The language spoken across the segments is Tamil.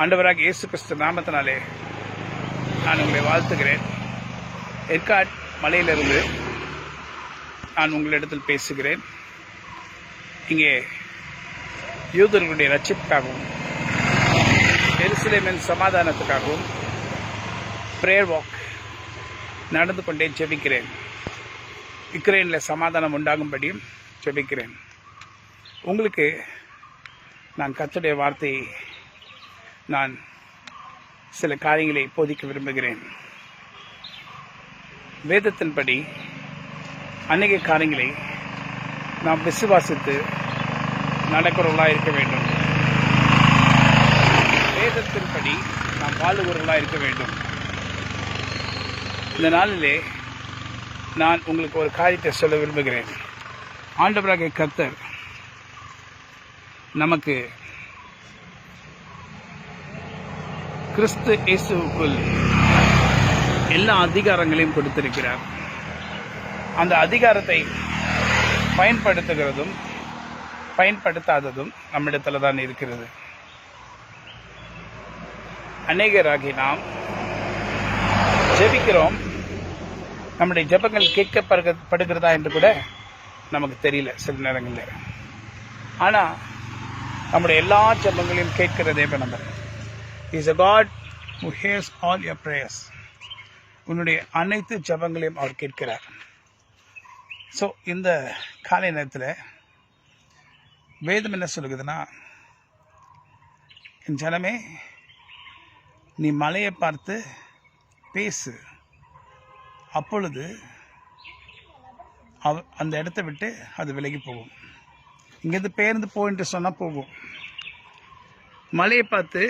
ஆண்டவராக இயேசு கிறிஸ்து நாமத்தினாலே நான் உங்களை வாழ்த்துகிறேன். ஏற்காடு மலையிலிருந்து நான் உங்களிடத்தில் பேசுகிறேன். இங்கே யூதர்களுடைய ரட்சிப்புக்காகவும் எருசலேமின் சமாதானத்துக்காகவும் பிரேயர் வாக் நடந்து கொண்டே ஜெபிக்கிறேன். யுக்ரைனில் சமாதானம் உண்டாகும்படியும் ஜெபிக்கிறேன். உங்களுக்கு நான் கர்த்தருடைய வார்த்தையை நான் சில காரியங்களை போதிக்க விரும்புகிறேன். வேதத்தின்படி அநேக காரியங்களை நாம் விசுவாசித்து நடக்கிறவர்களாக இருக்க வேண்டும். வேதத்தின்படி நாம் வாழுகிறவர்களாக இருக்க வேண்டும். இந்த நாளிலே நான் உங்களுக்கு ஒரு காரியத்தை சொல்ல விரும்புகிறேன். ஆண்டவராகிய கர்த்தர் நமக்கு கிறிஸ்து இயேசுவுக்குள் எல்லா அதிகாரங்களையும் கொடுத்திருக்கிறார். அந்த அதிகாரத்தை பயன்படுத்துகிறதும் பயன்படுத்தாததும் நம்மிடத்தில் தான் இருக்கிறது. அநேகராகி நாம் ஜெபிக்கிறோம், நம்முடைய ஜெபங்கள் கேட்கப்படுகிறதா என்று கூட நமக்கு தெரியல சில நேரங்களில். ஆனால் நம்முடைய எல்லா ஜெபங்களையும் கேட்கிற தேவன் is a God who hears all your prayers. உன்னுடைய அனைத்து ஜெபங்களையும் அவர் கேட்கிறார். ஸோ இந்த காலை நேரத்தில் வேதம் என்ன சொல்லுகிறதுனா, என் ஜனமே, நீ மலையை பார்த்து பேசு, அப்பொழுது அந்த இடத்த விட்டு அது விலகி போகும். இங்கேருந்து பேருந்து போயிட்டு சொன்னால் போகும். மலையை பார்த்து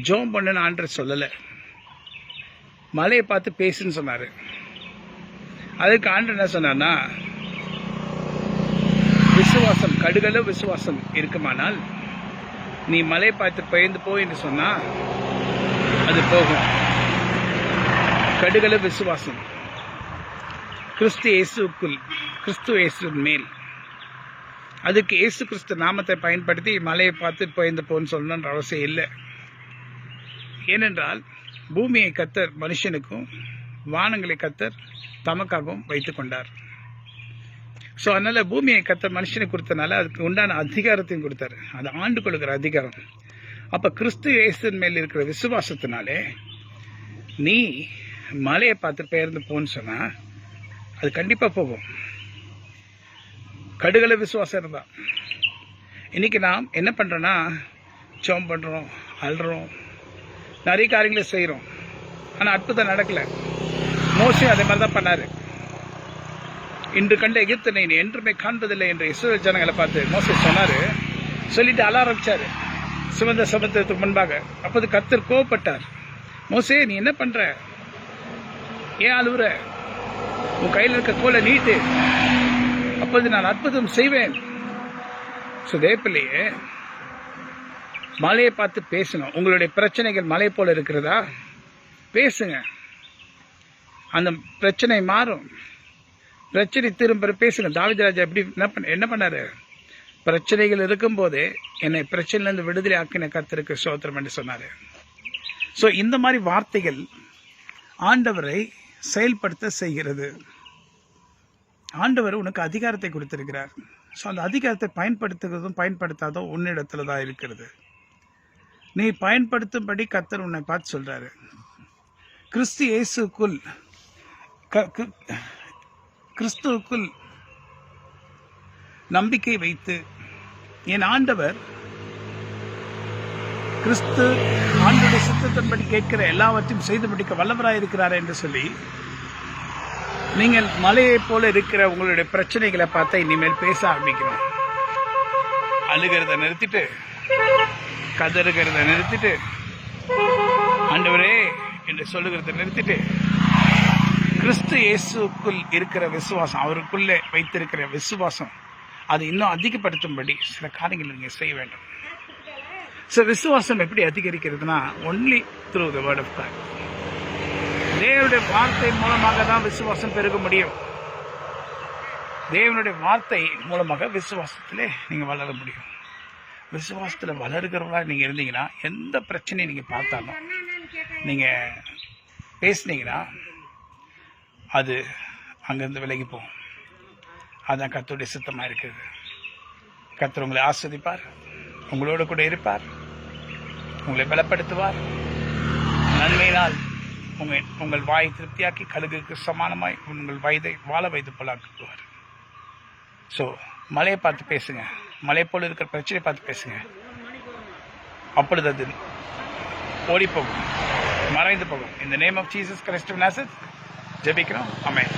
ஜோம் பண்ணுன்னு ஆண்டவர் சொல்லலை, மலையை பார்த்து பேசுன்னு சொன்னார். அதுக்கு ஆண்டவர் என்ன சொன்னார்னா, விசுவாசம் கடுகளவு விசுவாசம் இருக்குமானால் நீ மலையை பார்த்து பெயர்ந்து போய் என்று சொன்னால் அது போகும். கடுகளவு விசுவாசம் கிறிஸ்து இயேசுவின் மேல். அதுக்கு இயேசு கிறிஸ்து நாமத்தை பயன்படுத்தி மலையை பார்த்து பெயர்ந்து போன்னு சொல்லணுன்ற அவசியம் இல்லை. ஏனென்றால் பூமியை கர்த்தர் மனுஷனுக்கும் வானங்களை கர்த்தர் தமக்காகவும் வைத்துக் கொண்டார். ஸோ அதனால் பூமியை கர்த்தர் மனுஷனுக்கு கொடுத்தனால அதுக்கு உண்டான அதிகாரத்தையும் கொடுத்தார். அது ஆண்டு கொடுக்குற அதிகாரம். அப்போ கிறிஸ்து இயேசுவின் மேல் இருக்கிற விசுவாசத்தினாலே நீ மலையை பார்த்து பெயர்ந்து போன்னு சொன்னால் அது கண்டிப்பாக போகும். கடுகள விசுவாசம் இருந்தால். இன்றைக்கி நாம் என்ன பண்ணுறோன்னா, ஜெபம் பண்ணுறோம், அழுறோம், நிறைய காரியங்களை செய்கிறோம், ஆனால் அற்புதம் நடக்கலை. மோசே அதே மாதிரி தான் பண்ணார். இன்று கண்ட எகிப்தினை நீ என்றுமே காண்பதில்லை என்று இஸ்ரவேல் ஜனங்களை பார்த்து மோசே சொன்னார். சொல்லிட்டு அழ ஆரம்பித்தார் சிவந்த சமுத்திரத்துக்கு முன்பாக. அப்போது கர்த்தர் கோவப்பட்டார். மோசே, நீ என்ன பண்ணுற? ஏன் அழுவுற? உன் கையில் இருக்க கோலை நீட்டு, அப்போது நான் அற்புதம் செய்வேன். சுதேப்பிள்ளையே, மலையை பார்த்து பேசணும். உங்களுடைய பிரச்சனைகள் மலை போல இருக்கிறதா? பேசுங்க, அந்த பிரச்சனை மாறும். பிரச்சனை திரும்ப பேசுங்க. தாவீது ராஜா எப்படி என்ன பண்ணாரு? பிரச்சனைகள் இருக்கும்போதே என்னை பிரச்சனையிலிருந்து விடுதலை ஆக்கின கர்த்தருக்கு ஸ்தோத்திரம் என்று சொன்னார். ஸோ இந்த மாதிரி வார்த்தைகள் ஆண்டவரை செயல்படுத்த செய்கிறது. ஆண்டவர் உனக்கு அதிகாரத்தை கொடுத்திருக்கிறார். ஸோ அந்த அதிகாரத்தை பயன்படுத்துகிறதும் பயன்படுத்தாதோ உன்னிடத்துல தான் இருக்கிறது. நீ பயன்படுத்தும்படி கர்த்தர் உன்னை பார்த்து சொல்றாரு. கிறிஸ்து இயேசுக்குள் கிறிஸ்துவுக்குள் நம்பிக்கை வைத்து, என் ஆண்டவர் கிறிஸ்து ஆண்டவருடைய சித்தத்தின்படி கேட்கிற எல்லாவற்றையும் செய்து முடிக்க வல்லவராய் இருக்கிறார் என்று சொல்லி நீங்கள் மலையை போல இருக்கிற உங்களுடைய பிரச்சனைகளை பார்த்தா இனிமேல் பேச ஆரம்பிக்கிறோம். அழுகிறத நிறுத்திட்டு, கதறுகிறத நிறுத்திட்டு, ஆண்டவரே என்று சொல்லுகிறத நிறுத்திட்டு, கிறிஸ்து இயேசுக்குள் இருக்கிற விசுவாசம், அவருக்குள்ளே வைத்திருக்கிற விசுவாசம், அது இன்னும் அதிகப்படுத்தும்படி சில காரியங்கள் நீங்கள் செய்ய வேண்டும். ஸோ விசுவாசம் எப்படி அதிகரிக்கிறதுனா, only through the word of God. தேவனுடைய வார்த்தை மூலமாக தான் விசுவாசம் பெருக முடியும். தேவனுடைய வார்த்தை மூலமாக விசுவாசத்திலே நீங்கள் வளர முடியும். விசுவாசத்தில் வளருகிறவங்களா நீங்கள் இருந்தீங்கன்னா எந்த பிரச்சனையை நீங்கள் பார்த்தாலும் நீங்கள் பேசுனீங்கன்னா அது அங்கேருந்து விலகி போகும். அதுதான் கர்த்தருடைய சித்தமாக இருக்குது. கர்த்தர் உங்களை ஆஸ்வதிப்பார், உங்களோடு கூட இருப்பார், உங்களை பலப்படுத்துவார். நன்மையினால் உங்கள் வாயை திருப்தியாக்கி கழுகுக்கு சமானமாய் உங்கள் வயதை வாழ வைத்து போலாக்குவார். ஸோ மலையை பார்த்து பேசுங்க, மலை போல் இருக்கிற பிரச்சனையை பார்த்து பேசுங்க. அப்பொழுது அது ஓடி போகும், மறைந்து போகும். இந்த name of Jesus Christ of Nazareth ஜெபிக்கிறோம். ஆமென்.